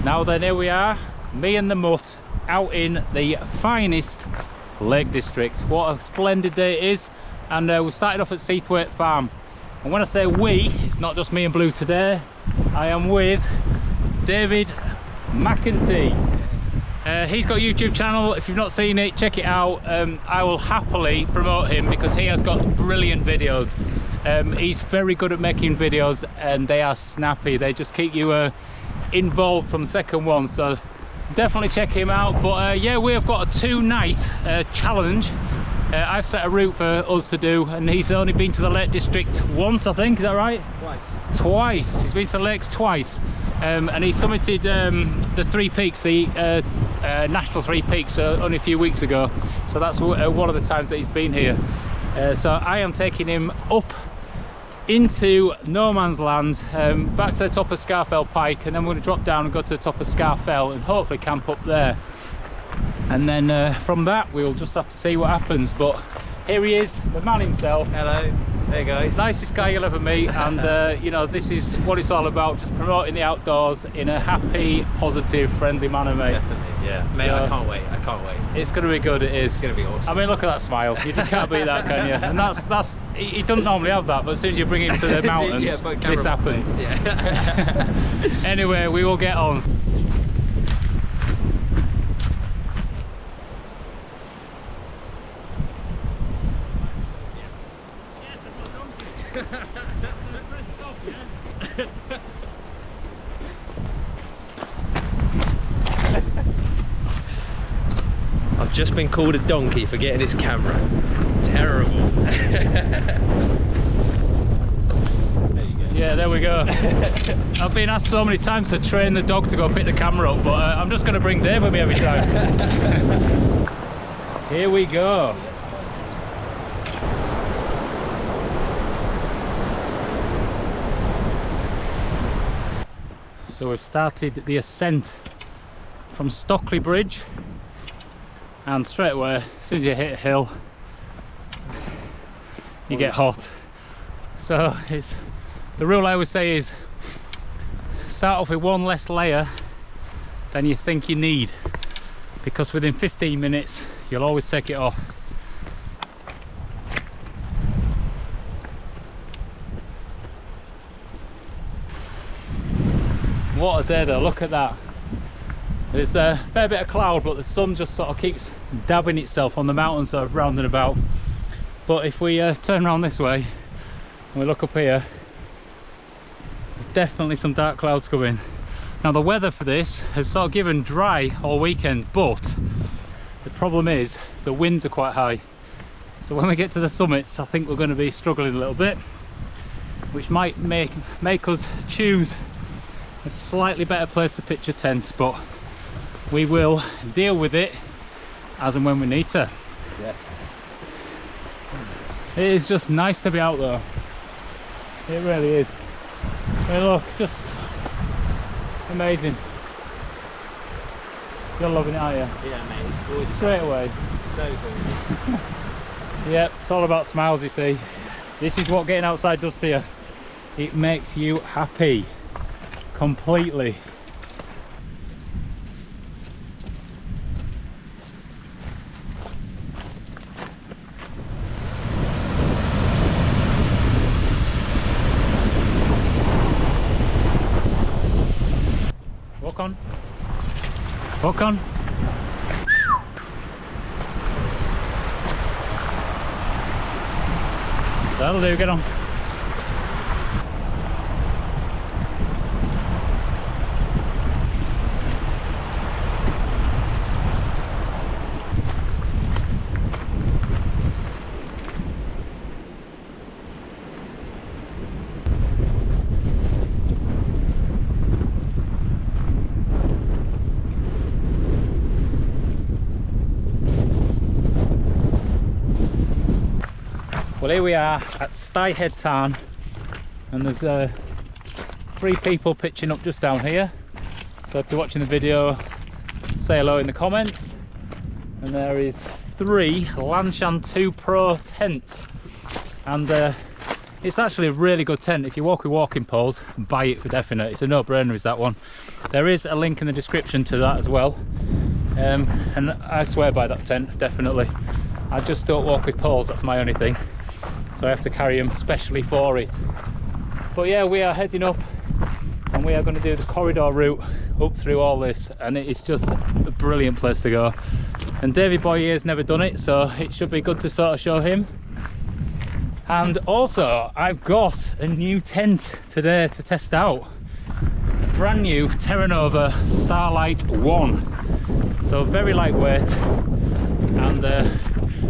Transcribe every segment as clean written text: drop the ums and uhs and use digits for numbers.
Now then, here we are, me and the mutt, out in the finest Lake District. What a splendid day it is. And we started off at Seathwaite Farm. And when I say we, it's not just me and Blue today. I am with David McCENTEE. He's got a YouTube channel. If you've not seen it, check it out. I will happily promote him because he has got brilliant videos. He's very good at making videos and they are snappy. They just keep you involved from second one. So definitely check him out. But yeah, we have got a 2-night challenge. I've set a route for us to do, and he's only been to the Lake District once, I think. Is that right? Twice. He's been to the lakes twice. And he summited the 3 peaks, the National 3 Peaks, only a few weeks ago. So that's one of the times that he's been here. So I am taking him up into no man's land, back to the top of Scafell Pike, and then we're going to drop down and go to the top of Scafell and hopefully camp up there. And then from that we'll just have to see what happens. But here he is, the man himself. Hello. Hey guys. Nicest guy you'll ever meet. And you know, this is what it's all about, just promoting the outdoors in a happy, positive, friendly manner, mate. Definitely, yeah. Mate, so, I can't wait. It's going to be good, it is. It's going to be awesome. I mean, look at that smile. You just can't beat that, can you? And that's he doesn't normally have that, but as soon as you bring him to the mountains, yeah, this happens. Face, yeah. Anyway, we will get on. I've just been called a donkey for getting his camera. Terrible. There you go. Yeah, there we go. I've been asked so many times to train the dog to go pick the camera up, but I'm just going to bring Dave with me every time. Here we go. So we've started the ascent from Stockley Bridge, and straight away, as soon as you hit a hill, you get hot. So the rule I always say is start off with one less layer than you think you need, because within 15 minutes you'll always take it off. What a day though, look at that. There's a fair bit of cloud, but the sun just sort of keeps dabbing itself on the mountain sort of round and about. But if we turn around this way and we look up here, there's definitely some dark clouds coming. Now the weather for this has sort of given dry all weekend, but the problem is the winds are quite high. So when we get to the summits, I think we're going to be struggling a little bit, which might make us choose a slightly better place to pitch a tent, but we will deal with it as and when we need to. Yes. It is just nice to be out there. It really is. I mean, look, just amazing. You're loving it, aren't you? Yeah, mate, it's gorgeous. Straight away. So good. Yeah, it's all about smiles, you see. This is what getting outside does to you. It makes you happy. Completely. Walk on. Walk on. That'll do, get on. Well, here we are at Styhead Tarn, and there's 3 people pitching up just down here. So if you're watching the video, say hello in the comments. And there is 3 Lanshan 2 Pro tents, and It's actually a really good tent. If you walk with walking poles, buy it for definite. It's a no-brainer, is that one. There is a link in the description to that as well. And I swear by that tent, definitely. I just don't walk with poles, that's my only thing. So I have to carry them specially for it. But yeah, we are heading up and we are going to do the corridor route up through all this, and it is just a brilliant place to go. And Davey boy here has never done it, so it should be good to sort of show him. And also I've got a new tent today to test out, a brand new Terra Nova Starlight 1, so very lightweight, and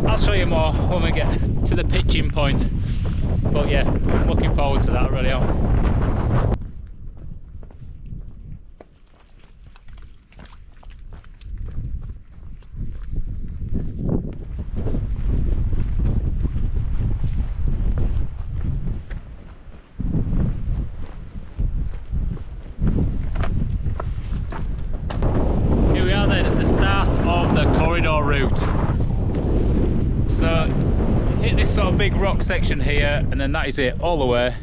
I'll show you more when we get to the pitching point. But yeah, I'm looking forward to that, I really am. Here we are then at the start of the corridor route. So hit this sort of big rock section here, and then that is it, all the way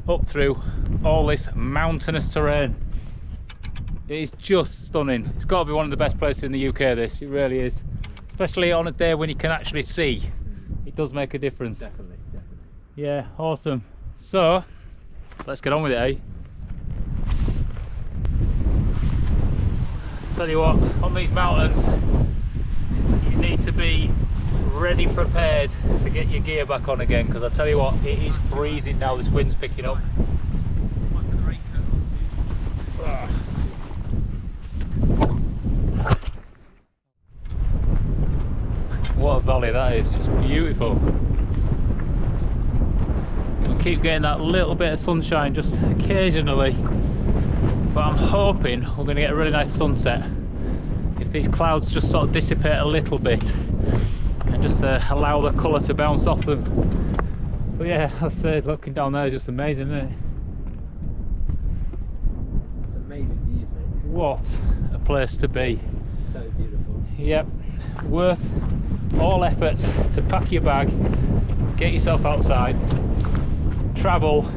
up through all this mountainous terrain. It is just stunning. It's got to be one of the best places in the UK, this, it really is. Especially on a day when you can actually see. It does make a difference. Definitely. Yeah, awesome. So, let's get on with it, eh? Tell you what, on these mountains, you need to be ready prepared to get your gear back on again, because I tell you what, it is freezing now. This wind's picking up. What a valley that is, just beautiful. We keep getting that little bit of sunshine just occasionally, but I'm hoping we're going to get a really nice sunset if these clouds just sort of dissipate a little bit and just allow the colour to bounce off them. But yeah, I say, looking down there is just amazing, isn't it? It's amazing views, mate. What a place to be. So beautiful. Yep, worth all efforts to pack your bag, get yourself outside, travel,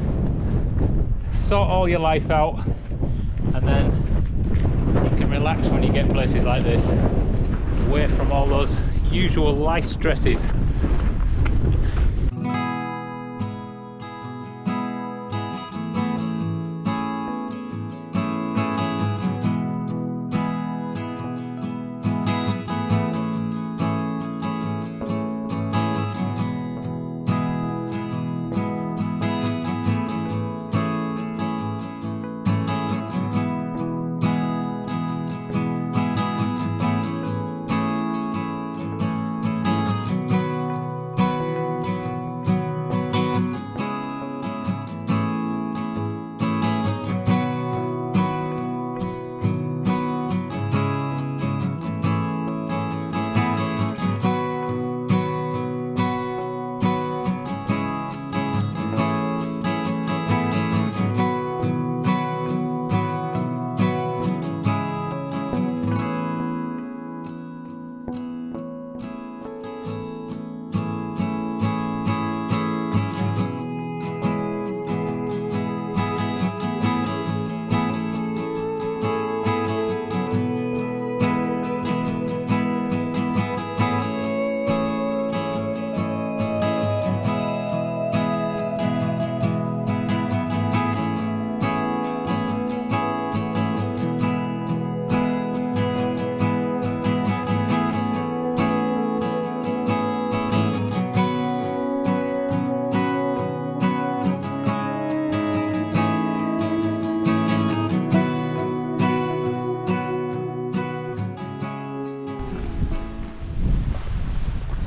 sort all your life out, and then you can relax when you get places like this, away from all those usual life stresses.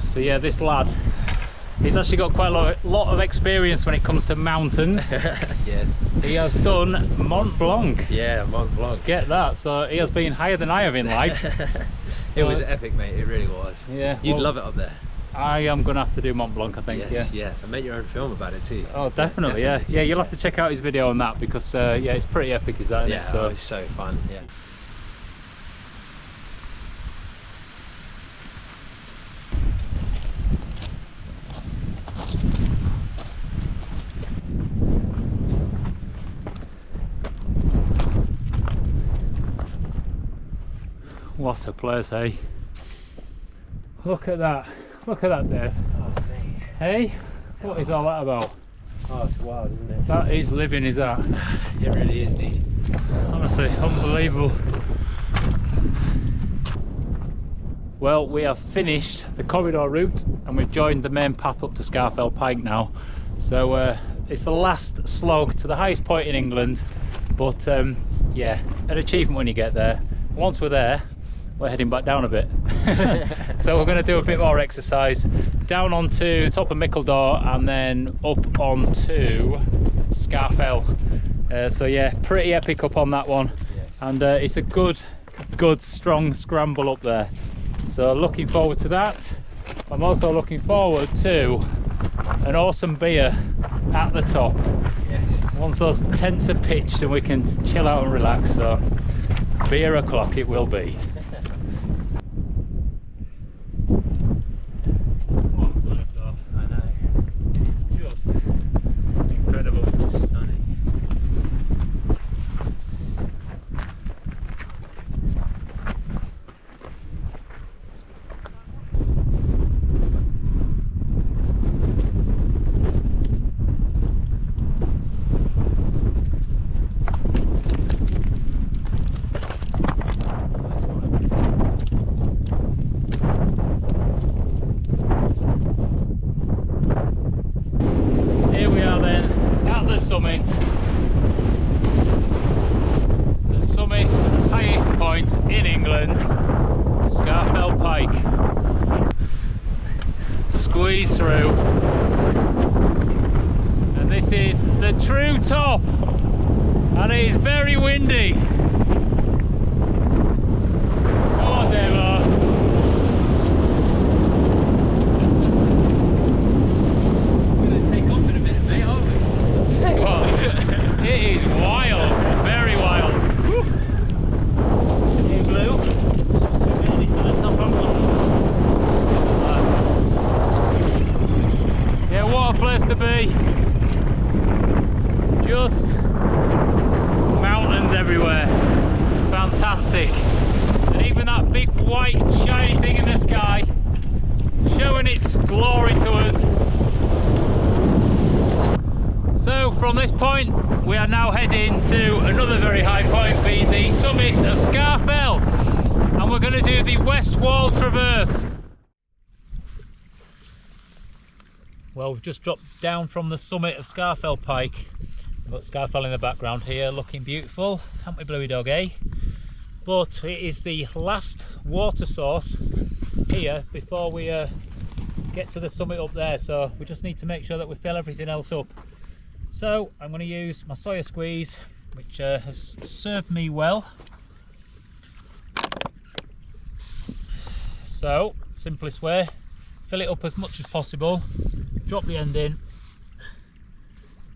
So yeah, this lad, he's actually got quite a lot of experience when it comes to mountains. Yes. He has done Mont Blanc. Yeah, Mont Blanc. Get that, so he has been higher than I have in life. It was epic, mate, it really was. Yeah. You'd love it up there. I am going to have to do Mont Blanc, I think. Yes, yeah. And make your own film about it too. Oh, definitely, yeah. Yeah, you'll have to check out his video on that, because yeah, it's pretty epic, is that, isn't Yeah, it? So it's so fun, yeah. What a place, eh? Look at that. Look at that, Dave. Oh, mate. Hey? What is all that about? Oh, it's wild, isn't it? That is living, is that? It really is, dude. Honestly, unbelievable. Well, we have finished the corridor route and we've joined the main path up to Scafell Pike now. So it's the last slog to the highest point in England, but yeah, an achievement when you get there. Once we're there, we're heading back down a bit. So we're going to do a bit more exercise down onto the top of Mickledore and then up onto Scafell. So yeah, pretty epic up on that one. Yes. And it's a good strong scramble up there. So looking forward to that. I'm also looking forward to an awesome beer at the top. Yes. Once those tents are pitched and we can chill out and relax, so beer o'clock it will be. I know. It's just incredible. Stunning. Here we are then at the summit. The summit, highest point in England, Scafell Pike. Squeeze through. And this is the true top. And it is very windy. Come on, Devo. Tell you what, it is wild, very wild. Woo. Hey, Blue, we're getting to the top of yeah, what a place to be. Just mountains everywhere. Fantastic. And even that big white shiny thing in the sky showing its glory to us. So from this point we are now heading to another very high point, being the summit of Scafell, and we're going to do the west wall traverse. Well, we've just dropped down from the summit of Scafell Pike. We've got Scafell in the background here looking beautiful, haven't we, Bluey Dog, eh? But it is the last water source here before we get to the summit up there, so we just need to make sure that we fill everything else up. So I'm going to use my Sawyer squeeze, which has served me well. So, simplest way, fill it up as much as possible, drop the end in,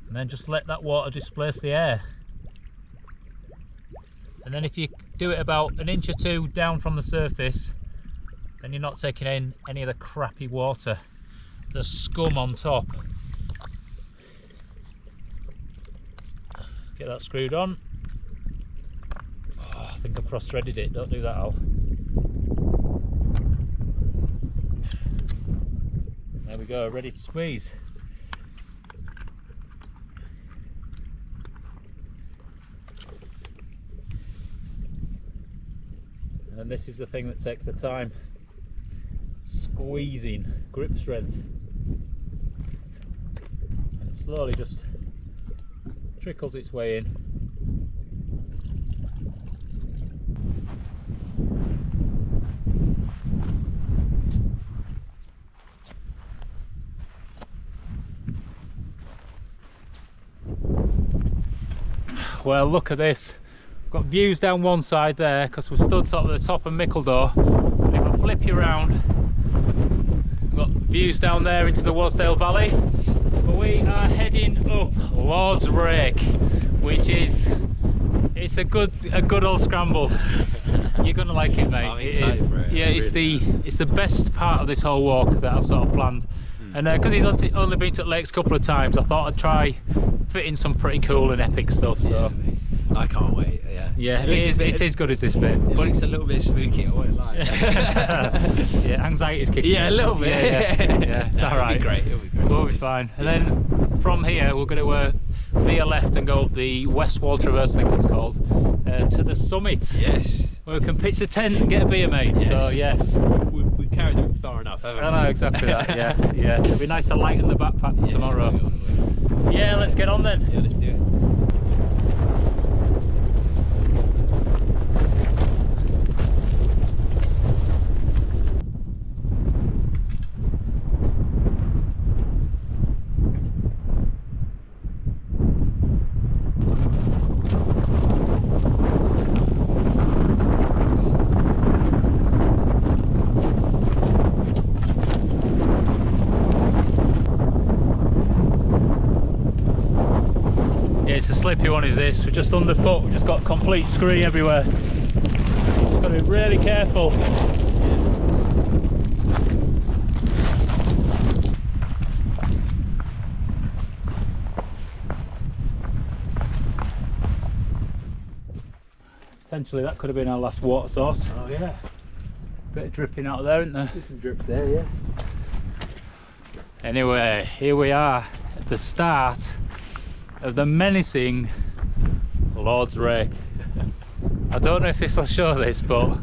and then just let that water displace the air. And then if you do it about an inch or two down from the surface, then you're not taking in any of the crappy water, the scum on top. Get that screwed on. Oh, I think I've cross-threaded it, don't do that, Al. There we go, ready to squeeze. And this is the thing that takes the time. Squeezing, grip strength. And it slowly just trickles its way in. Well, look at this. We've got views down one side there because we're stood sort of at the top of Mickledore. And if I flip you around, we've got views down there into the Wasdale Valley. But we are heading up Lord's Rake, which is, it's a good old scramble. You're gonna like it, mate. I'm excited for it. Yeah, it's the best part of this whole walk that I've sort of planned. And because he's only been to the lakes a couple of times, I thought I'd try fitting some pretty cool and epic stuff. So I can't wait. Yeah. Yeah, it is good as this bit. It looks a little bit spooky. I won't lie. Yeah, anxiety's kicking. Yeah, a little bit. Yeah, it's all right. It'll be great. It'll be great. We'll be fine. And then from here, we're going to veer left and go up the West Wall Traverse, I think it's called, to the summit. Yes. Where we can pitch the tent and get a beer, mate. Yes. So yes. We've carried them far enough, haven't we? I know, exactly that. Yeah. It'll be nice to lighten the backpack for tomorrow. Yeah, let's get on then. Yeah, let's do it. It's a slippy one is this, we're just underfoot, we've just got complete scree everywhere. Got to be really careful. Potentially that could have been our last water source. Oh yeah. Bit of dripping out there, isn't there? There's some drips there, yeah. Anyway, here we are at the start of the menacing Lord's Rake. I don't know if this will show this, but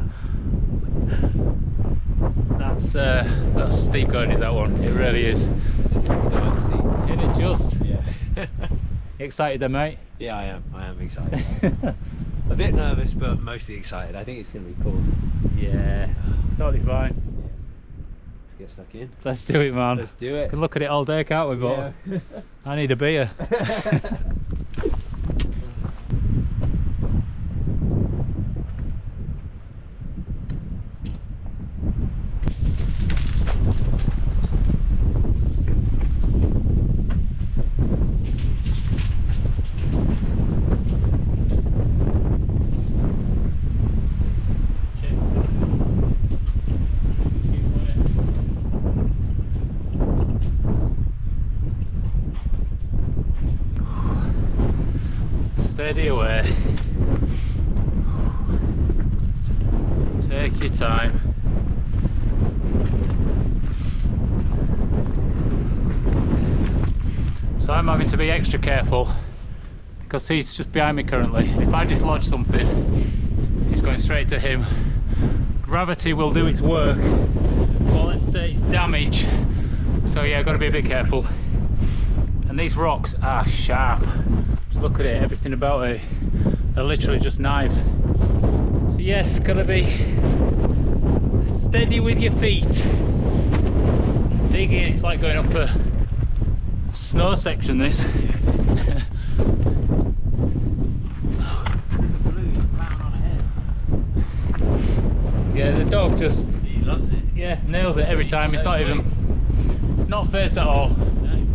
that's steep going, is that one? It really is. No, it's steep. Isn't it just? Yeah. You excited then, mate? Yeah, I am excited. A bit nervous, but mostly excited. I think it's going to be cool. Yeah, totally fine. Yeah. Let's get stuck in. Let's do it, man. Let's do We it. can look at it all day, can't we? But Yeah. I need a beer. Steady away. Take your time. So I'm having to be extra careful because he's just behind me currently. If I dislodge something, it's going straight to him. Gravity will do its work, but let's say it's damage. So yeah, I've got to be a bit careful. And these rocks are sharp. Just look at it, everything about it. They're literally just knives. So yes, gotta be steady with your feet. Digging, it's like going up a snow section, this. Yeah, the dog just... He loves it. Yeah, nails it every time. It's not even... Not fierce at all. No.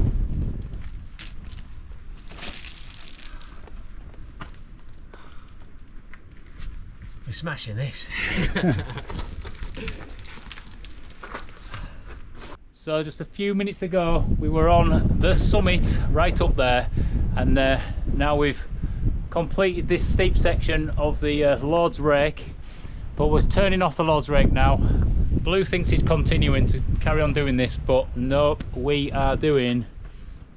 We're smashing this. So just a few minutes ago we were on the summit right up there, and now we've completed this steep section of the Lord's Rake, but we're turning off the Lord's Rake now. Blue thinks he's continuing to carry on doing this, but nope, we are doing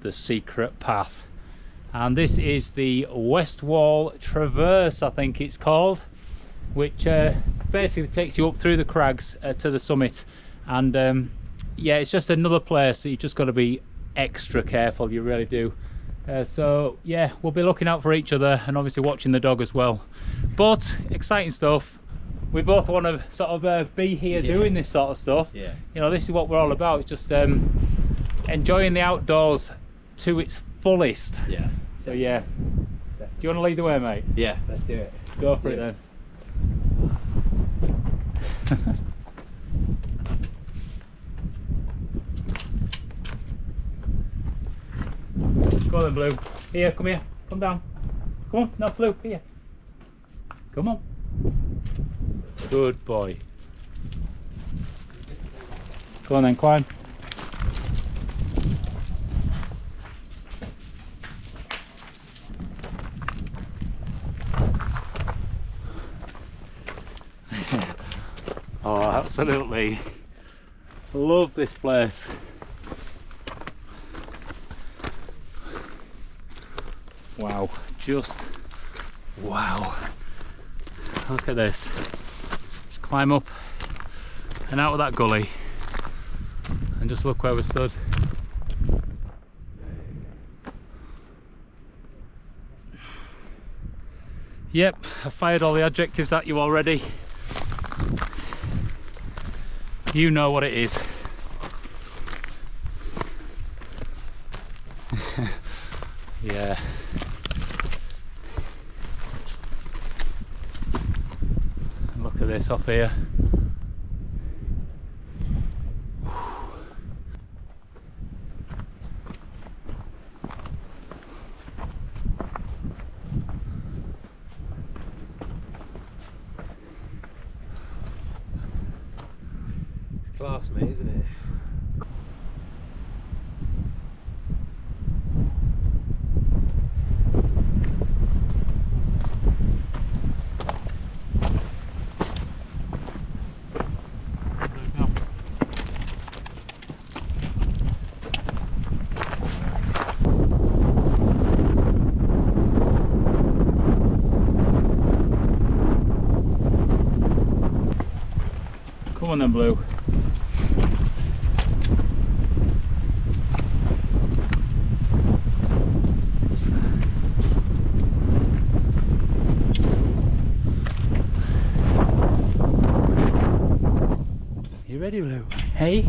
the secret path. And this is the West Wall Traverse, I think it's called, which basically takes you up through the crags to the summit. And yeah, it's just another place that you just got to be extra careful, you really do. So yeah, we'll be looking out for each other and obviously watching the dog as well. But exciting stuff. We both want to sort of be here doing this sort of stuff. Yeah. You know, this is what we're all about. It's just enjoying the outdoors to its fullest. Yeah. So yeah. Do you want to lead the way, mate? Yeah, let's do it. Go for it then. Go on then, Blue. Here, come here. Come down. Come on. No, Blue. Here. Come on. Good boy. Go on then, climb. Oh, absolutely love this place. Wow, just wow. Look at this. Just climb up and out of that gully and just look where we stood. Yep, I've fired all the adjectives at you already. You know what it is. Yeah. Look at this off here. It's class, mate, isn't it? Come on then, Blue. You ready, Blue? Hey?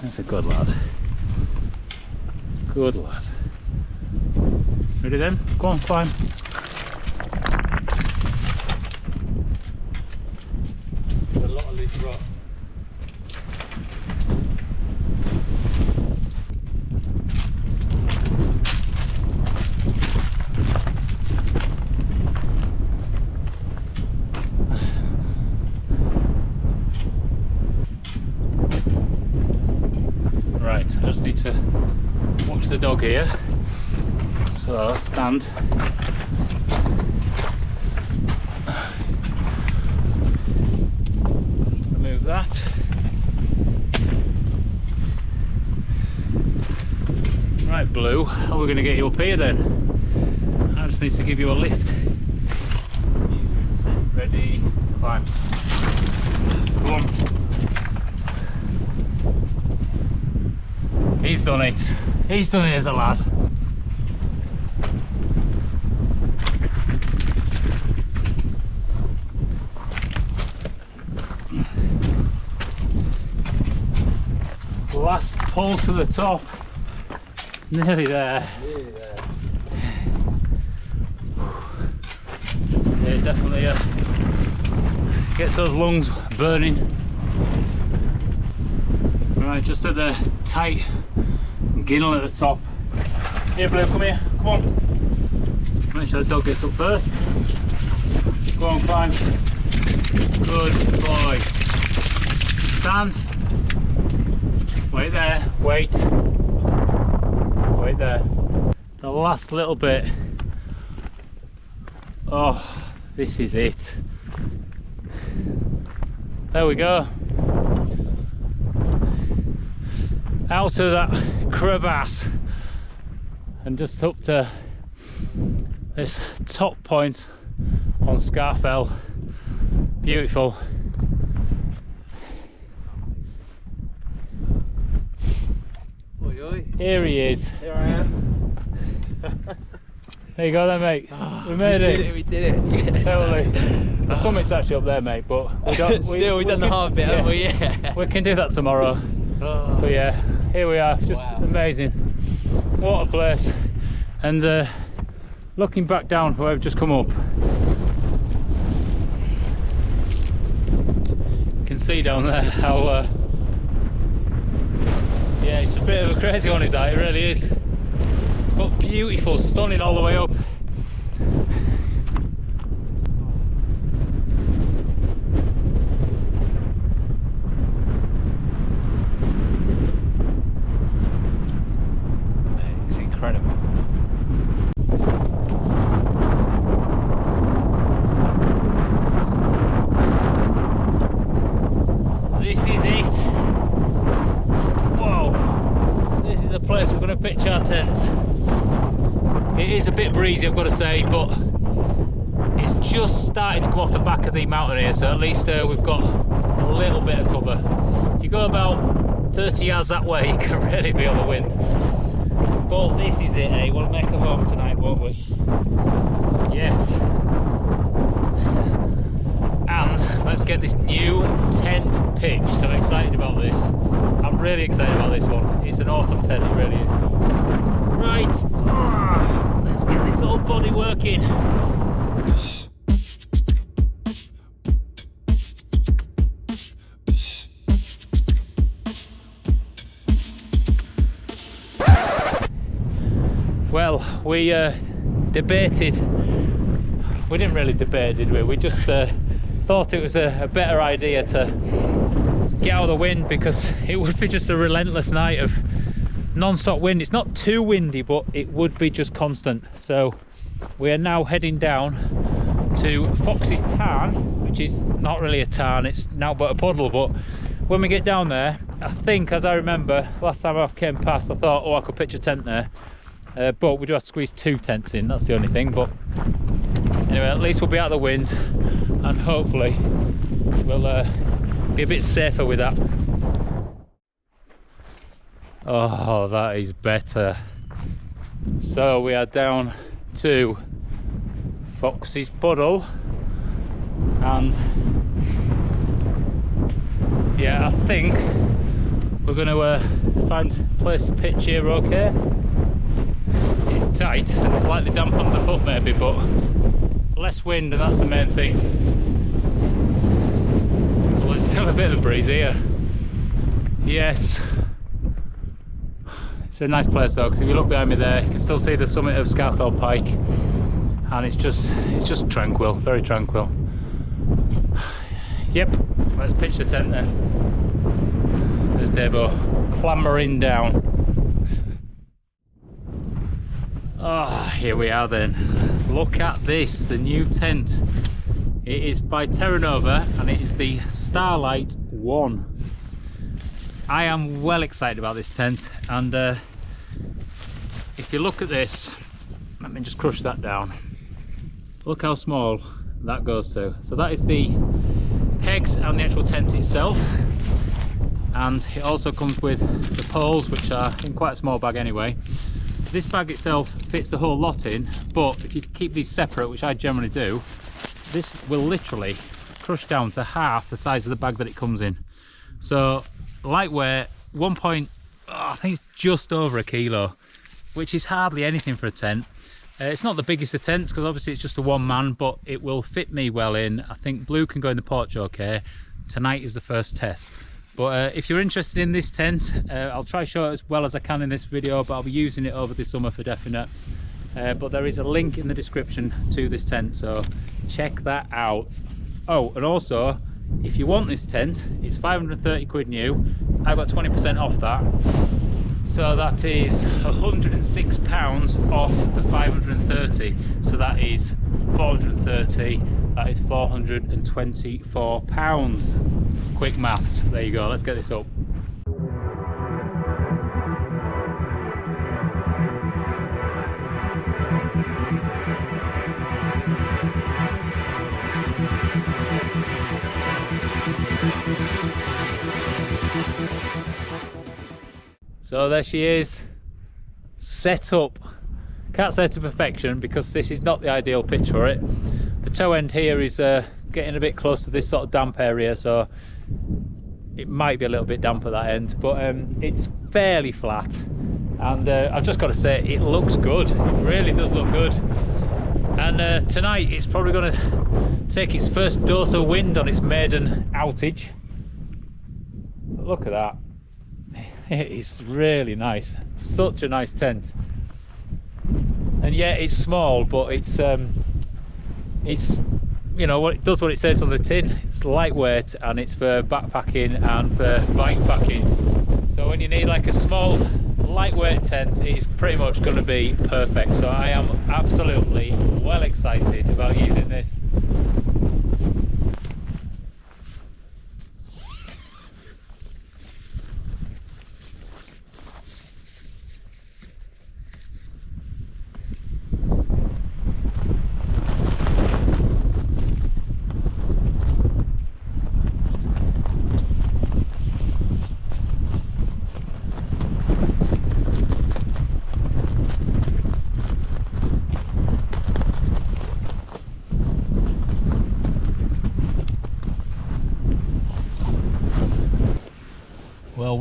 That's a good lad. Good lad. Ready then? Go on, climb. There's a lot of loose rock. Right, I just need to watch the dog here. So, stand. Remove that. Right, Blue, how are we going to get you up here then? I just need to give you a lift. Ready, climb. Go on. He's done it. He's done it as a lad. Last pull to the top. Nearly there. Nearly there. Yeah, definitely gets those lungs burning. Right, just at the tight ginnel at the top. Here, Blue, come here. Come on. Make sure the dog gets up first. Go on, climb. Good boy. Stand. Wait there. Wait. Wait there. The last little bit. Oh, this is it. There we go. Out of that crevasse and just up to this top point on Scafell. Beautiful. Oi, oi. Here he is. Here I am. There you go then, mate. Oh, we made it. We did it. Yes, Totally. The summit's actually up there, mate, but we don't. Still, we've done the hard bit, haven't we? Yeah. We can do that tomorrow. Oh. But yeah, here we are. Just wow. Amazing. What a place. And looking back down where we've just come up, you can see down there how yeah, it's a bit of a crazy one, is that? It really is. But beautiful, stunning all the way up. It's incredible. tents. It is a bit breezy, I've got to say, but it's just started to come off the back of the mountain here, so at least we've got a little bit of cover. If you go about 30 yards that way, you can really be on the wind. But this is it, eh? We'll make a home tonight, won't we? Yes. And let's get this new tent pitched. I'm excited about this. I'm really excited about this one. It's an awesome tent, it really is. Right, let's get this old body working. Well, we debated. We didn't really debate, did we? We just thought it was a better idea to get out of the wind, because it would be just a relentless night of non-stop wind. It's not too windy, but it would be just constant. So we are now heading down to Fox's Tarn, which is not really a tarn, it's now but a puddle. But when we get down there, I think, as I remember, last time I came past, I thought, oh, I could pitch a tent there. But we do have to squeeze 2 tents in, that's the only thing. But anyway, at least we'll be out of the wind, and hopefully we'll be a bit safer with that. Oh, that is better. So we are down to Fox's Puddle, and yeah, I think we're going to find a place to pitch here. Okay, it's tight and slightly damp on the foot maybe, but less wind, and that's the main thing. Well, it's still a bit of a breeze here. Yes, it's a nice place though, because if you look behind me there, you can still see the summit of Scafell Pike, and it's just tranquil, very tranquil. Yep, let's pitch the tent then. There's Devo clambering down. Ah, here we are then. Look at this, the new tent. It is by Terra Nova, and it is the Starlight 1. I am well excited about this tent, and if you look at this, let me just crush that down. Look how small that goes to. So that is the pegs and the actual tent itself, and it also comes with the poles, which are in quite a small bag anyway. This bag itself fits the whole lot in, but if you keep these separate, which I generally do, this will literally crush down to half the size of the bag that it comes in. So lightweight, I think it's just over a kilo, which is hardly anything for a tent. It's not the biggest of tents, because obviously it's just a one man, but it will fit me well in. I think Blue can go in the porch okay. Tonight is the first test. But if you're interested in this tent, I'll try to show it as well as I can in this video, but I'll be using it over the summer for definite. But there is a link in the description to this tent, so check that out. Oh, and also, if you want this tent, it's 530 quid new. I've got 20% off that. So that is £106 off the 530. So that is 430. That is £424. Quick maths. There you go. Let's get this up. So there she is, set up. Can't say to perfection, because this is not the ideal pitch for it. The toe end here is getting a bit close to this sort of damp area, so it might be a little bit damp at that end, but it's fairly flat, and I've just got to say, it looks good. It really does look good. And tonight it's probably going to take its first dose of wind on its maiden outage. But look at that. It is really nice. Such a nice tent. And yeah, it's small, but it's you know what, it does what it says on the tin. It's lightweight, and it's for backpacking and for bike packing. So when you need like a small lightweight tent, it's pretty much going to be perfect. So I am absolutely well excited about using this.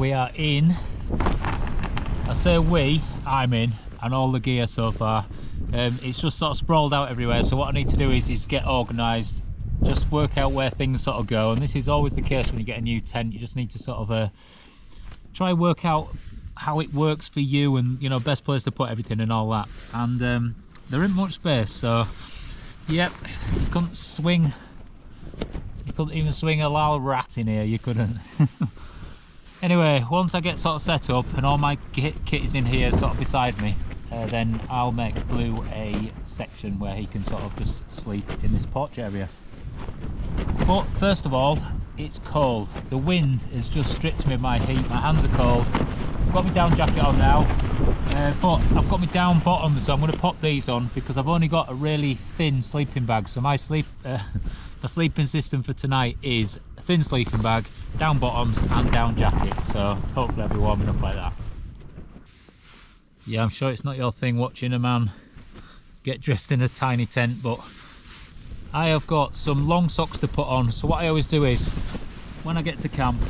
we are in, I say we, I'm in, and all the gear so far. It's just sort of sprawled out everywhere, so what I need to do is get organised, just work out where things sort of go. And this is always the case when you get a new tent. You just need to sort of try and work out how it works for you, and you know, best place to put everything and all that. And there isn't much space, so yep, you couldn't even swing a loud rat in here, you couldn't. Anyway, once I get sort of set up and all my kit is in here sort of beside me, then I'll make Blue a section where he can sort of just sleep in this porch area. But first of all, it's cold. The wind has just stripped me of my heat. My hands are cold. I've got my down jacket on now, but I've got my down bottoms, so I'm going to pop these on because I've only got a really thin sleeping bag. So my sleeping system for tonight is a thin sleeping bag, down bottoms and down jacket. So hopefully I'll be warm enough like that. Yeah, I'm sure it's not your thing watching a man get dressed in a tiny tent, but I have got some long socks to put on. So what I always do is, when I get to camp,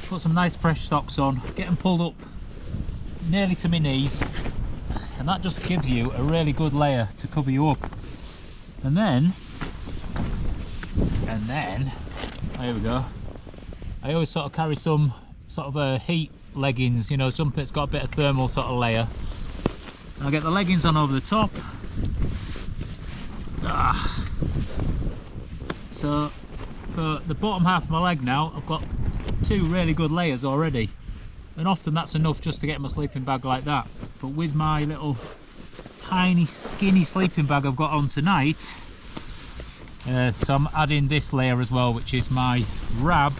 put some nice fresh socks on, get them pulled up nearly to my knees, and that just gives you a really good layer to cover you up. And then here we go, I always sort of carry some sort of heat leggings, you know, something that's got a bit of thermal sort of layer. And I'll get the leggings on over the top. So for the bottom half of my leg now, I've got two really good layers already, and often that's enough just to get my sleeping bag like that. But with my little tiny skinny sleeping bag I've got on tonight, so I'm adding this layer as well, which is my Rab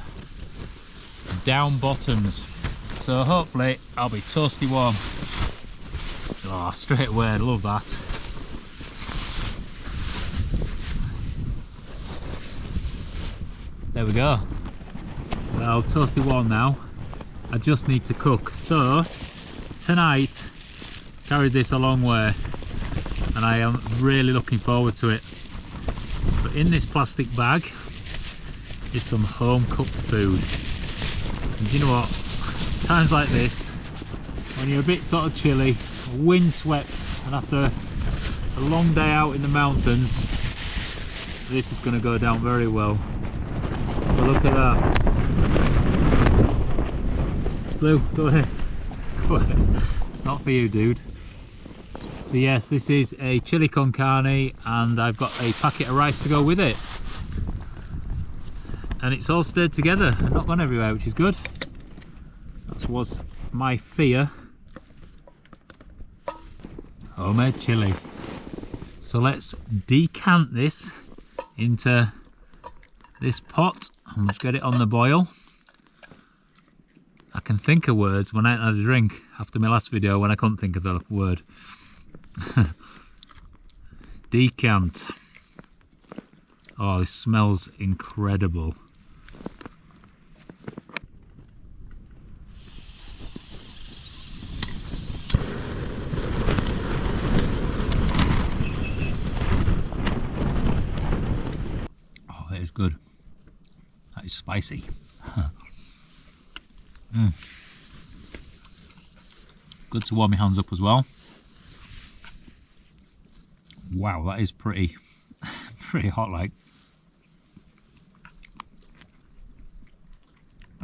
down bottoms. So hopefully I'll be toasty warm. Oh, straight away, I love that. There we go. Well, toasty warm now. I just need to cook. So tonight, carried this a long way, and I am really looking forward to it. But in this plastic bag is some home cooked food. And do you know what? Times like this, when you're a bit sort of chilly, windswept, and after a long day out in the mountains, this is going to go down very well. So look at that. Blue, go ahead. Go ahead. It's not for you, dude. So yes, this is a chili con carne, and I've got a packet of rice to go with it. And it's all stirred together and not gone everywhere, which is good. That was my fear. Homemade chili. So let's decant this into this pot and let's get it on the boil. I can think of words when I ain't had a drink after my last video when I couldn't think of the word. Decant. Oh, this smells incredible. Oh, that is good. That is spicy. Good to warm my hands up as well. Wow, that is pretty hot, like.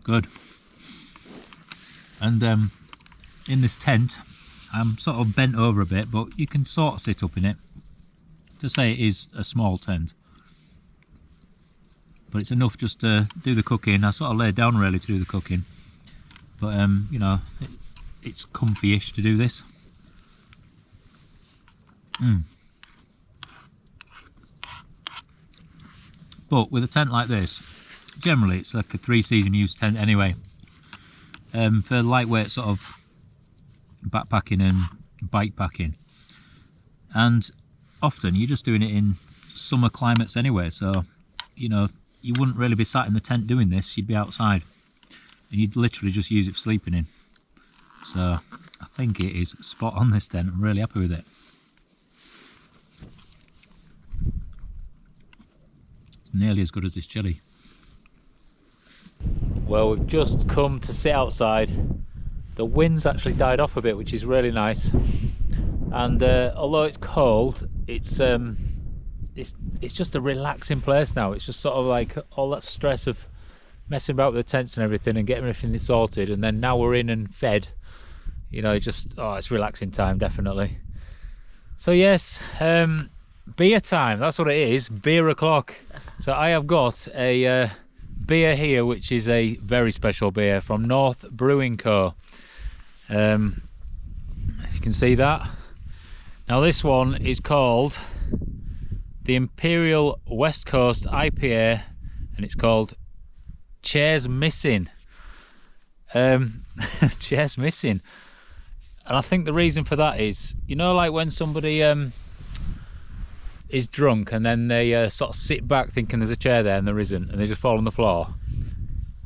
Good. And in this tent, I'm sort of bent over a bit, but you can sort of sit up in it. To say it is a small tent, but it's enough just to do the cooking. I sort of lay down really to do the cooking, but you know, it's comfy-ish to do this. But with a tent like this, generally it's like a 3-season use tent anyway. For lightweight sort of backpacking and bike packing, and often you're just doing it in summer climates anyway, so you know, you wouldn't really be sat in the tent doing this, you'd be outside and you'd literally just use it for sleeping in. So I think it is spot on, this tent. I'm really happy with it. It's nearly as good as this chili. Well, we've just come to sit outside. The wind's actually died off a bit, which is really nice. And although it's cold, it's just a relaxing place now. It's just sort of like all that stress of messing about with the tents and everything and getting everything sorted, and then now we're in and fed. You know, just it's relaxing time, definitely. So yes, beer time. That's what it is. Beer o'clock. So I have got a beer here, which is a very special beer from North Brewing Co. If you can see that. Now this one is called the Imperial West Coast IPA, and it's called Chairs Missing. Chairs Missing. And I think the reason for that is, you know, like when somebody is drunk and then they sort of sit back thinking there's a chair there and there isn't, and they just fall on the floor.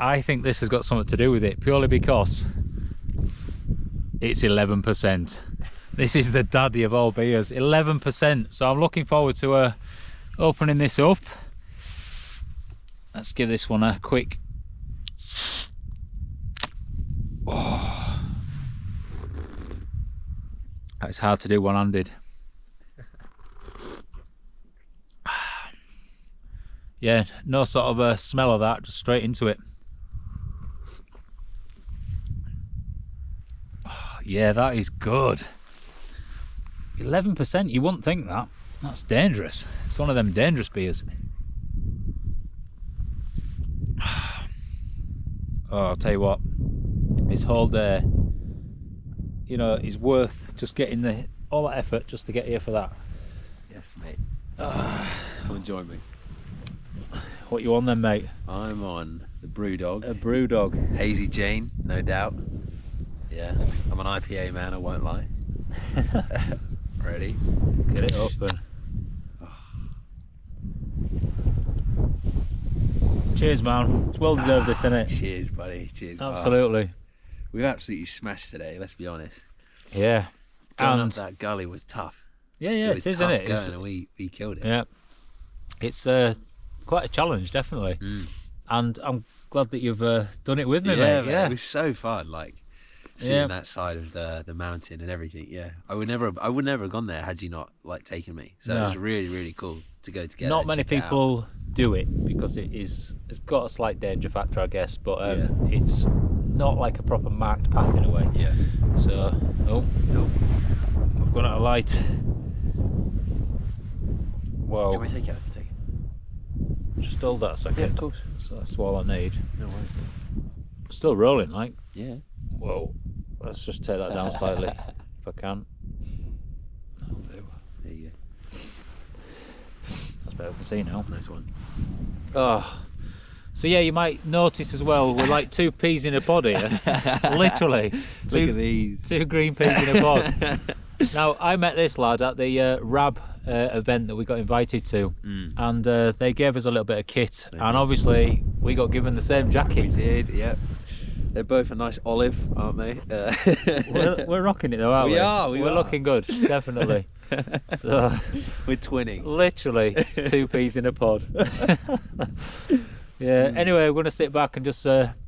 I think this has got something to do with it, purely because it's 11%. This is the daddy of all beers, 11%. So I'm looking forward to opening this up. Let's give this one a quick. Oh, that's hard to do one-handed. Yeah, no sort of a smell of that, just straight into it. Oh, yeah, that is good. 11%, you wouldn't think that. That's dangerous. It's one of them dangerous beers. Oh, I'll tell you what, this whole day, you know, is worth just getting all that effort just to get here for that. Yes, mate. Come and join me. What you on then, mate? I'm on the Brewdog. A Brewdog. Hazy Jane, no doubt. Yeah, I'm an IPA man, I won't lie. Ready? Get it open. Cheers, man. It's well deserved, this, isn't it? Cheers, buddy. Cheers. Absolutely. We've absolutely smashed today, let's be honest. Yeah. Going up that gully was tough. Yeah, it is, isn't it? And we killed it. Yeah. It's quite a challenge, definitely. And I'm glad that you've done it with me, mate. Man, it was so fun, like seeing that side of the mountain and everything. Yeah, I would never have gone there had you not like taken me. So it was really, really cool to go together. Not many people do it because it's got a slight danger factor, I guess, but it's not like a proper marked path in a way. Yeah. So I've gone out of light. Whoa. Shall we take it? Take it. Just hold that a second. Yeah, of course. So that's all I need. No worries. Still rolling, like. Yeah. Whoa. Let's just take that down slightly if I can. That'll do. There you go. That's better to see now. Nice one. Oh. So yeah, you might notice as well, we're like two peas in a pod here. Literally. Look at these. Two green peas in a pod. Now, I met this lad at the RAB event that we got invited to, and they gave us a little bit of kit, and obviously we got given the same jacket. We did, yeah. They're both a nice olive, aren't they? We're rocking it though, aren't we? We are. We're looking good, definitely. So we're twinning. Literally, two peas in a pod. Yeah. Anyway, we're going to sit back and just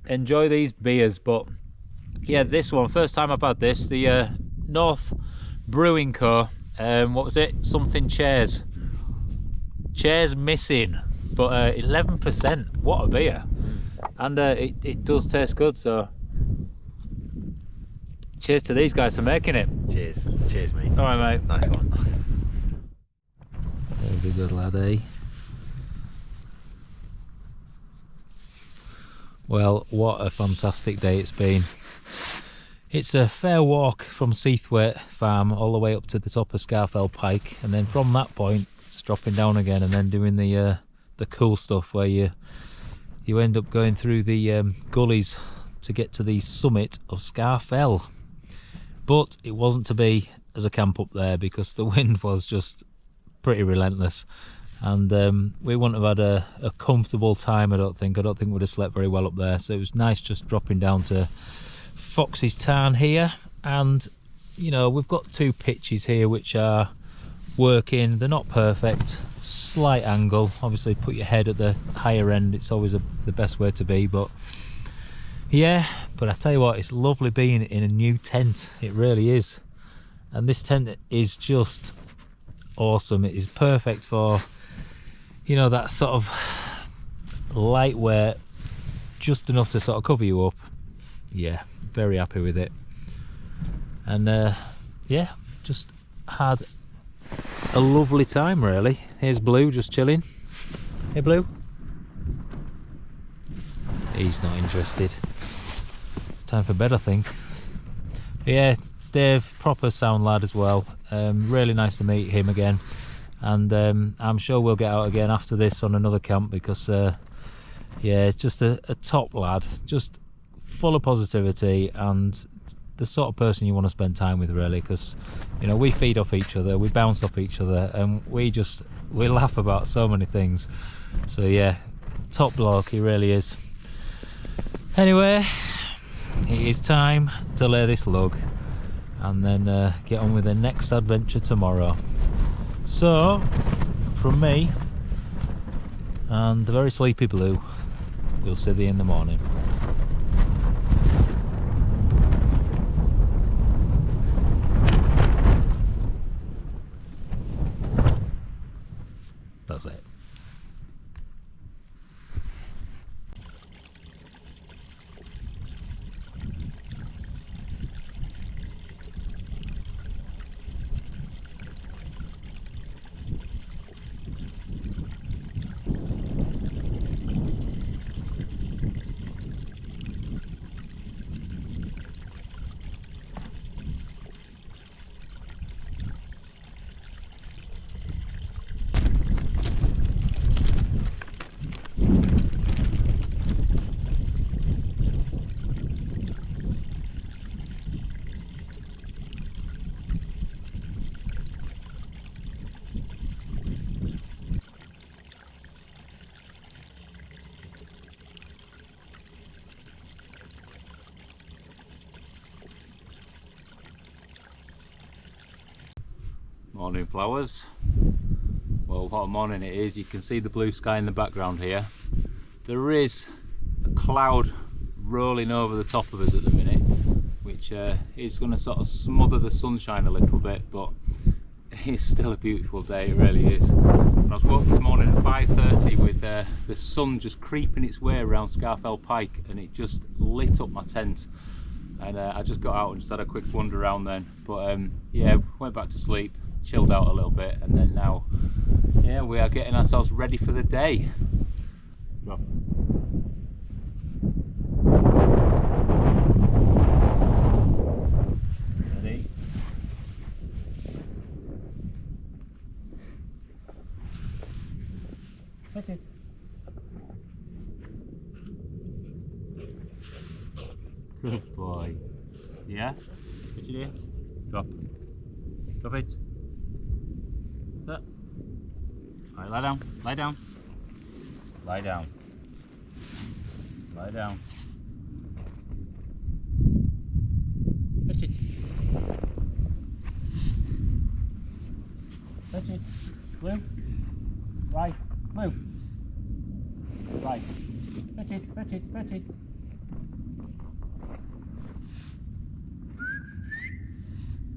enjoy these beers. But yeah, this one, first time I've had this. The North Brewing Co. What was it? Something Chairs Missing, but 11%. What a beer! And it does taste good. So cheers to these guys for making it. Cheers, mate. All right, mate. Nice one. Very good, lad, eh? Well, what a fantastic day it's been. It's a fair walk from Seathwaite Farm all the way up to the top of Scafell Pike, and then from that point it's dropping down again and then doing the cool stuff where you end up going through the gullies to get to the summit of Scafell. But it wasn't to be as a camp up there because the wind was just pretty relentless. And we wouldn't have had a comfortable time, I don't think we'd have slept very well up there. So it was nice just dropping down to Fox's Tarn here. And, you know, we've got two pitches here which are working. They're not perfect, slight angle. Obviously put your head at the higher end, it's always the best way to be. But Yeah, but I tell you what, it's lovely being in a new tent. It really is. And this tent is just awesome. It is perfect for, you know, that sort of lightweight, just enough to sort of cover you up. Yeah, very happy with it. And yeah, just had a lovely time really. Here's Blue just chilling. Hey Blue. He's not interested. It's time for bed, I think. But yeah, Dave, proper sound lad as well. Really nice to meet him again. And I'm sure we'll get out again after this on another camp, because yeah, it's just a top lad, just full of positivity and the sort of person you want to spend time with really, because you know, we feed off each other, we bounce off each other, and we laugh about so many things. So yeah, top bloke, he really is. Anyway, it is time to lay this lug and then get on with the next adventure tomorrow. So from me and the very sleepy Blue, we'll see thee in the morning. That's it. Morning flowers. Well, what a morning it is. You can see the blue sky in the background here. There is a cloud rolling over the top of us at the minute, which is going to sort of smother the sunshine a little bit, but it's still a beautiful day, it really is. I was woke this morning at 5:30 with the sun just creeping its way around Scafell Pike, and it just lit up my tent. And I just got out and just had a quick wander around then. But yeah, went back to sleep, chilled out a little bit, and then now, yeah, we are getting ourselves ready for the day. Go. Ready? Take it. Good boy. Yeah? What you do? Drop. Drop it. That. Alright, lie down. Lie down. Lie down. Lie down. Touch it. Touch it. Blue. Right. Blue. Right. Touch it. Touch it. Touch it.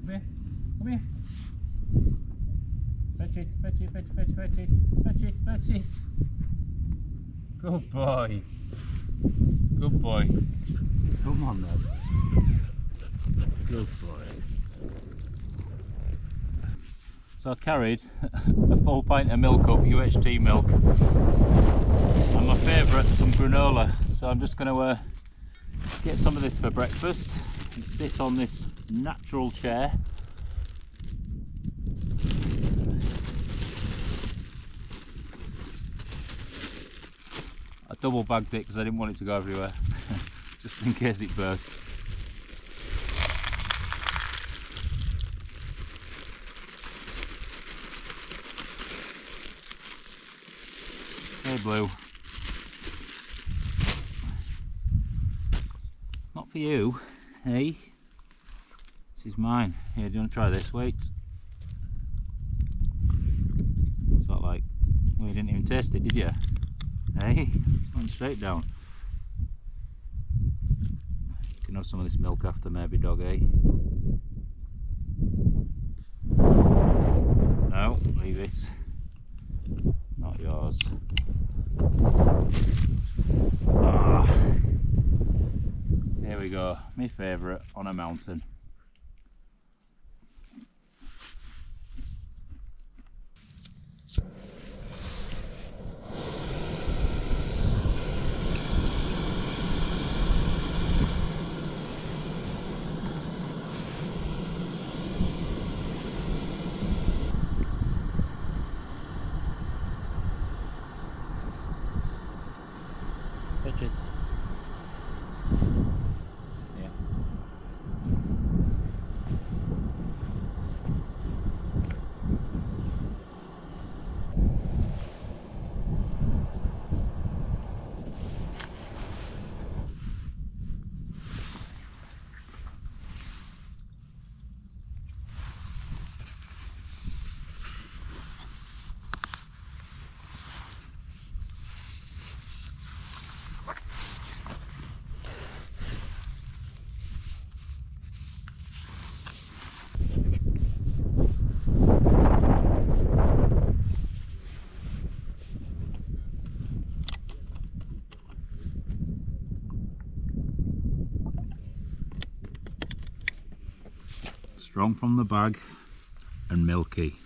Come here. Come here. Fetch it, fetch it, fetch it, fetch it, fetch it, fetch it, fetch it. Good boy. Good boy. Come on then. Good boy. So I carried a full pint of milk up, UHT milk, and my favourite, some granola. So I'm just going to get some of this for breakfast and sit on this natural chair. I double bagged it because I didn't want it to go everywhere, just in case it burst. Hey Blue. Not for you, hey? This is mine. Here, do you want to try this? Wait. What's that like? Well, you didn't even taste it, did you? Hey? Went straight down. can have some of this milk after maybe, doggy. No, leave it. Not yours. Ah. Here we go, my favourite on a mountain. Pitches. Yeah. Strong from the bag and milky.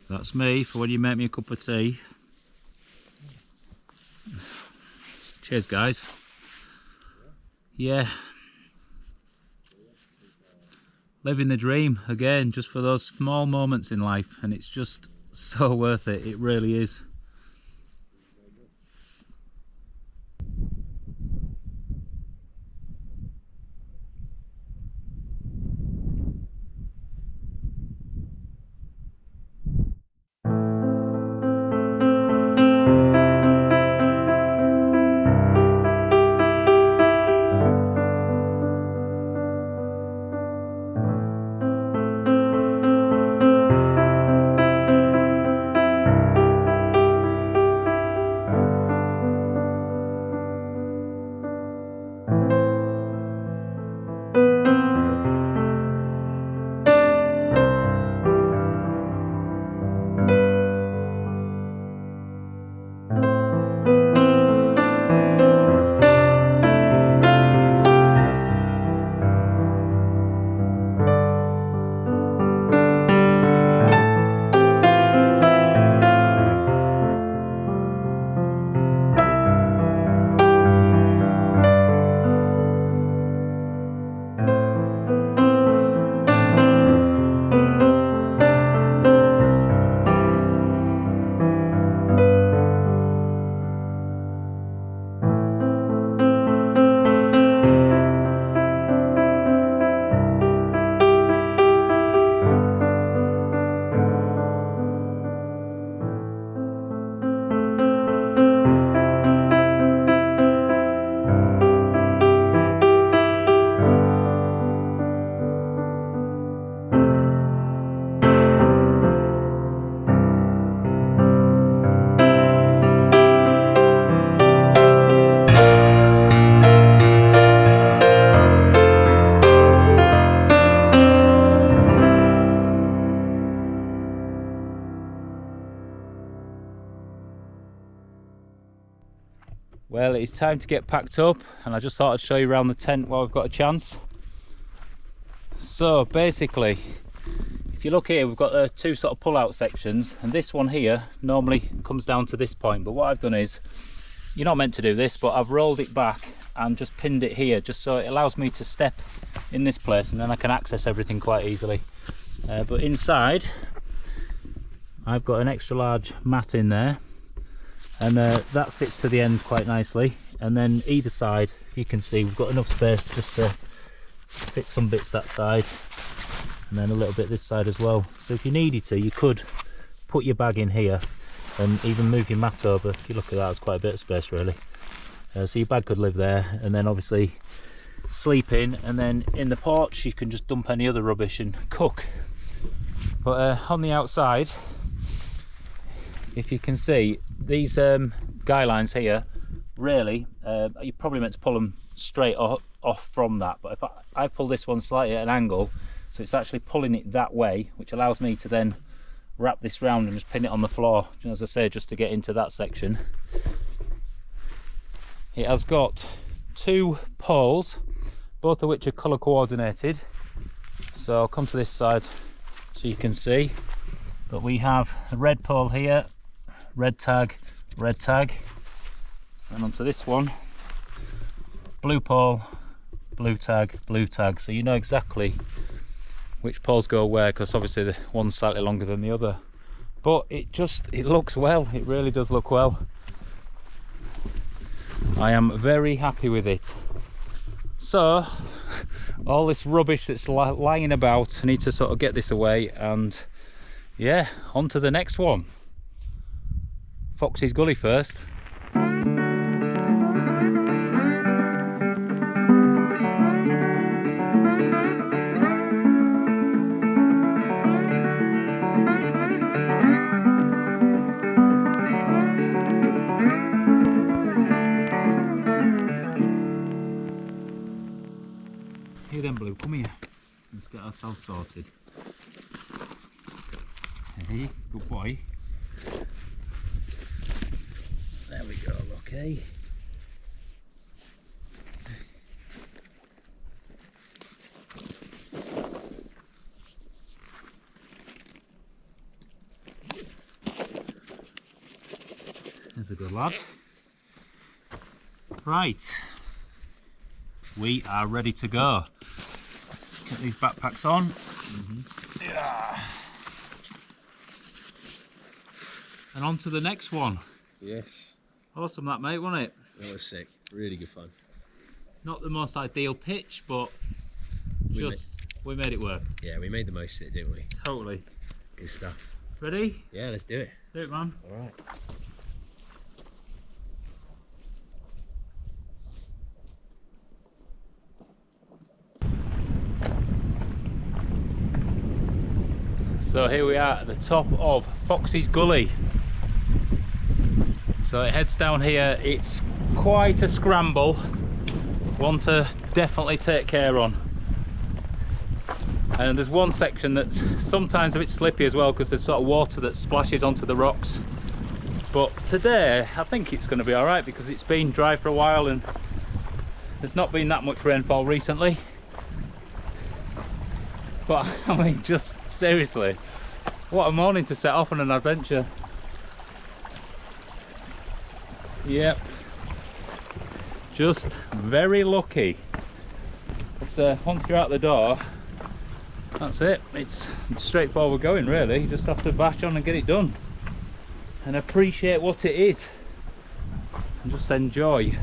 That's me for when you make me a cup of tea. Cheers, guys. Yeah. Living the dream again, just for those small moments in life, and it's just so worth it. It really is. Well, it's time to get packed up, and I just thought I'd show you around the tent while we've got a chance. So basically, if you look here, we've got the two sort of pull-out sections, and this one here normally comes down to this point, but what I've done is, you're not meant to do this, but I've rolled it back and just pinned it here, just so it allows me to step in this place, and then I can access everything quite easily. But inside, I've got an extra large mat in there, and that fits to the end quite nicely, and then either side you can see we've got enough space just to fit some bits that side, and then a little bit this side as well. So if you needed to, you could put your bag in here and even move your mat over. If you look at that, it's quite a bit of space really. So your bag could live there, and then obviously sleep in, and then in the porch you can just dump any other rubbish and cook. But on the outside, if you can see, these guy lines here really, you're probably meant to pull them straight off from that, but if I pull this one slightly at an angle, so it's actually pulling it that way, which allows me to then wrap this round and just pin it on the floor, as I say, just to get into that section. It has got 2 poles, both of which are colour coordinated. So I'll come to this side so you can see. But we have a red pole here, red tag, and onto this one, blue pole, blue tag, blue tag. So you know exactly which poles go where, because obviously the one's slightly longer than the other. But it looks well, it really does look well. I am very happy with it. So all this rubbish that's lying about, I need to sort of get this away, and yeah, on to the next one. Fox's Gully first. Here then, Blue, come here. Let's get ourselves sorted. Hey, good boy. There we go, okay. There's a good lad. Right. We are ready to go. Get these backpacks on. Yeah. And on to the next one. Yes. Awesome that, mate, wasn't it? That was sick. Really good fun. Not the most ideal pitch, but we made it work. Yeah, we made the most of it, didn't we? Totally. Good stuff. Ready? Yeah, let's do it. Do it, man. All right. So here we are at the top of Fox's Gully. So it heads down here. It's quite a scramble, one to definitely take care on. And there's one section that's sometimes a bit slippy as well, because there's sort of water that splashes onto the rocks. But today I think it's going to be all right, because it's been dry for a while and there's not been that much rainfall recently. But I mean, just seriously, what a morning to set off on an adventure. Yep, just very lucky. So once you're out the door, that's it. It's straightforward going, really. You just have to bash on and get it done and appreciate what it is and just enjoy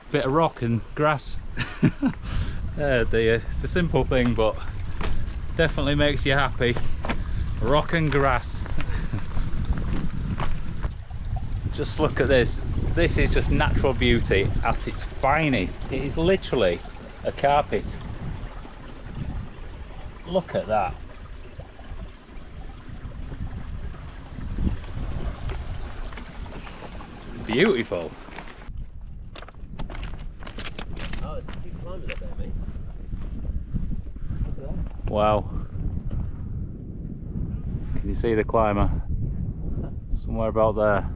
a bit of rock and grass. Oh dear, it's a simple thing, but definitely makes you happy. Rock and grass. Just look at this. This is just natural beauty at its finest. It is literally a carpet. Look at that. Beautiful. Oh, there's 2 climbers up there, mate. Wow. Can you see the climber? Somewhere about there.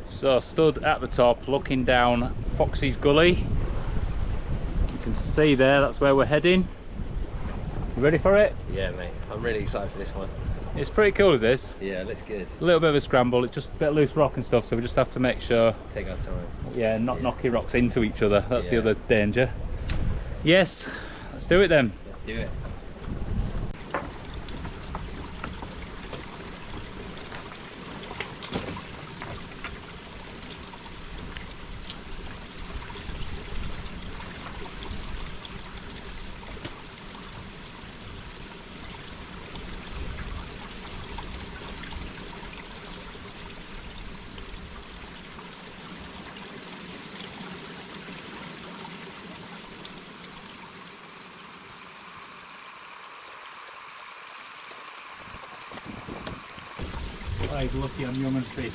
So stood at the top looking down Fox's Gully. You can see there, that's where we're heading. You ready for it? Yeah, mate. I'm really excited for this one. It's pretty cool, is this? Yeah, looks good. A little bit of a scramble, it's just a bit of loose rock and stuff, so we just have to make sure, Take our time. yeah, not knocking rocks into each other. That's the Yeah. other danger. Yes, let's do it then. Let's do it. Right, lucky I'm young and fit.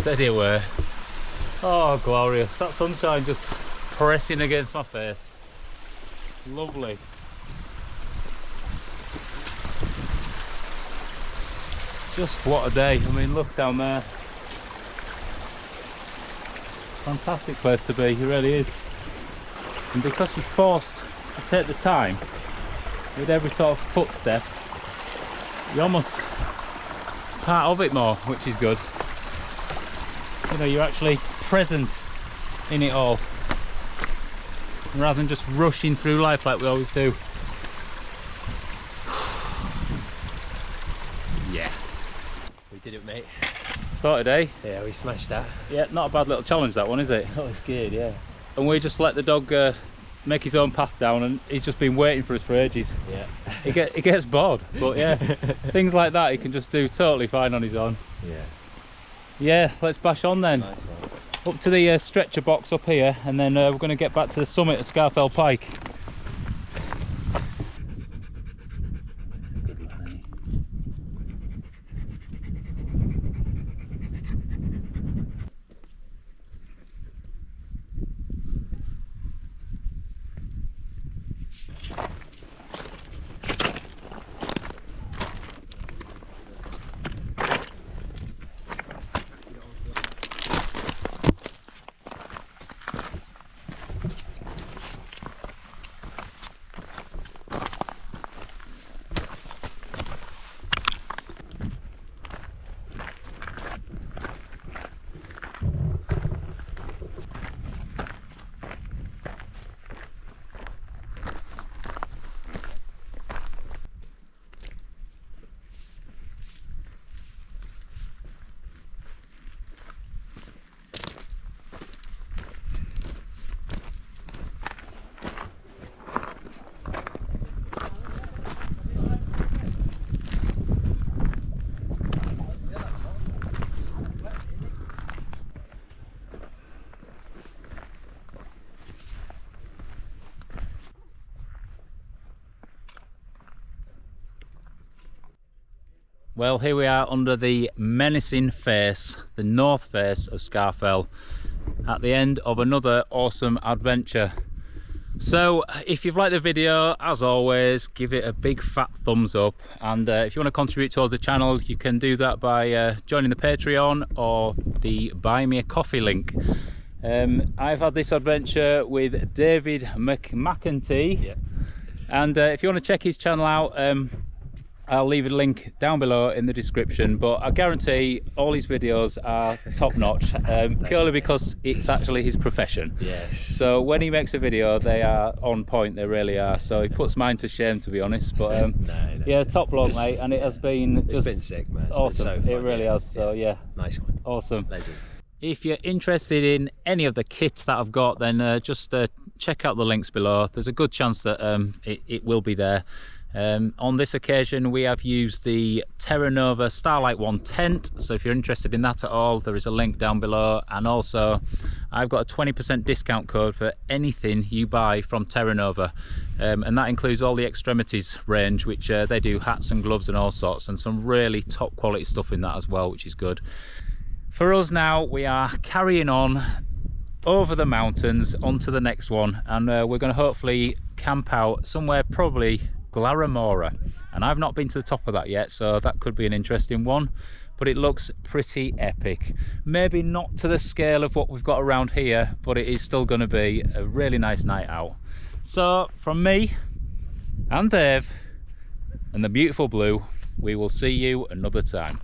steady away. Oh, glorious. That sunshine just pressing against my face. Lovely. Just what a day. I mean, look down there. Fantastic place to be, it really is. And because you're forced to take the time with every sort of footstep, you're almost part of it more, which is good. You know, you're actually present in it all, rather than just rushing through life like we always do. Yeah. We did it, mate. Sorted, eh? Yeah, we smashed that. Yeah, not a bad little challenge that one, is it? That was good, yeah. And we just let the dog make his own path down, and he's just been waiting for us for ages. Yeah. He gets bored, but yeah, things like that he can just do totally fine on his own. Yeah. Yeah, let's bash on then. Nice one. Up to the stretcher box up here, and then we're going to get back to the summit of Scafell Pike. Well, here we are under the menacing face, the north face of Scafell, at the end of another awesome adventure. So if you've liked the video, as always, give it a big fat thumbs up, and if you want to contribute towards the channel, you can do that by joining the Patreon or the Buy Me a Coffee link. I've had this adventure with David McCENTEE, Yeah. and if you want to check his channel out, I'll leave a link down below in the description, but I guarantee all his videos are top notch, purely because it's actually his profession. Yes. So when he makes a video, they are on point, they really are. So he puts mine to shame, to be honest. But No. yeah, top bloke, mate, and it has been It's been sick, man. It's awesome. been so fun, It really has. So yeah, nice one. awesome. Legend. If you're interested in any of the kits that I've got, then just check out the links below. There's a good chance that it will be there. On this occasion we have used the Terra Nova Starlight 1 tent, so if you're interested in that at all, there is a link down below. And also I've got a 20% discount code for anything you buy from Terra Nova, and that includes all the extremities range, which they do hats and gloves and all sorts, and some really top quality stuff in that as well, which is good. For us now, we are carrying on over the mountains onto the next one, and we're going to hopefully camp out somewhere, probably Glaramora, and I've not been to the top of that yet, so that could be an interesting one, but it looks pretty epic. Maybe not to the scale of what we've got around here, but it is still going to be a really nice night out. So from me and Dave and the beautiful Blue, we will see you another time.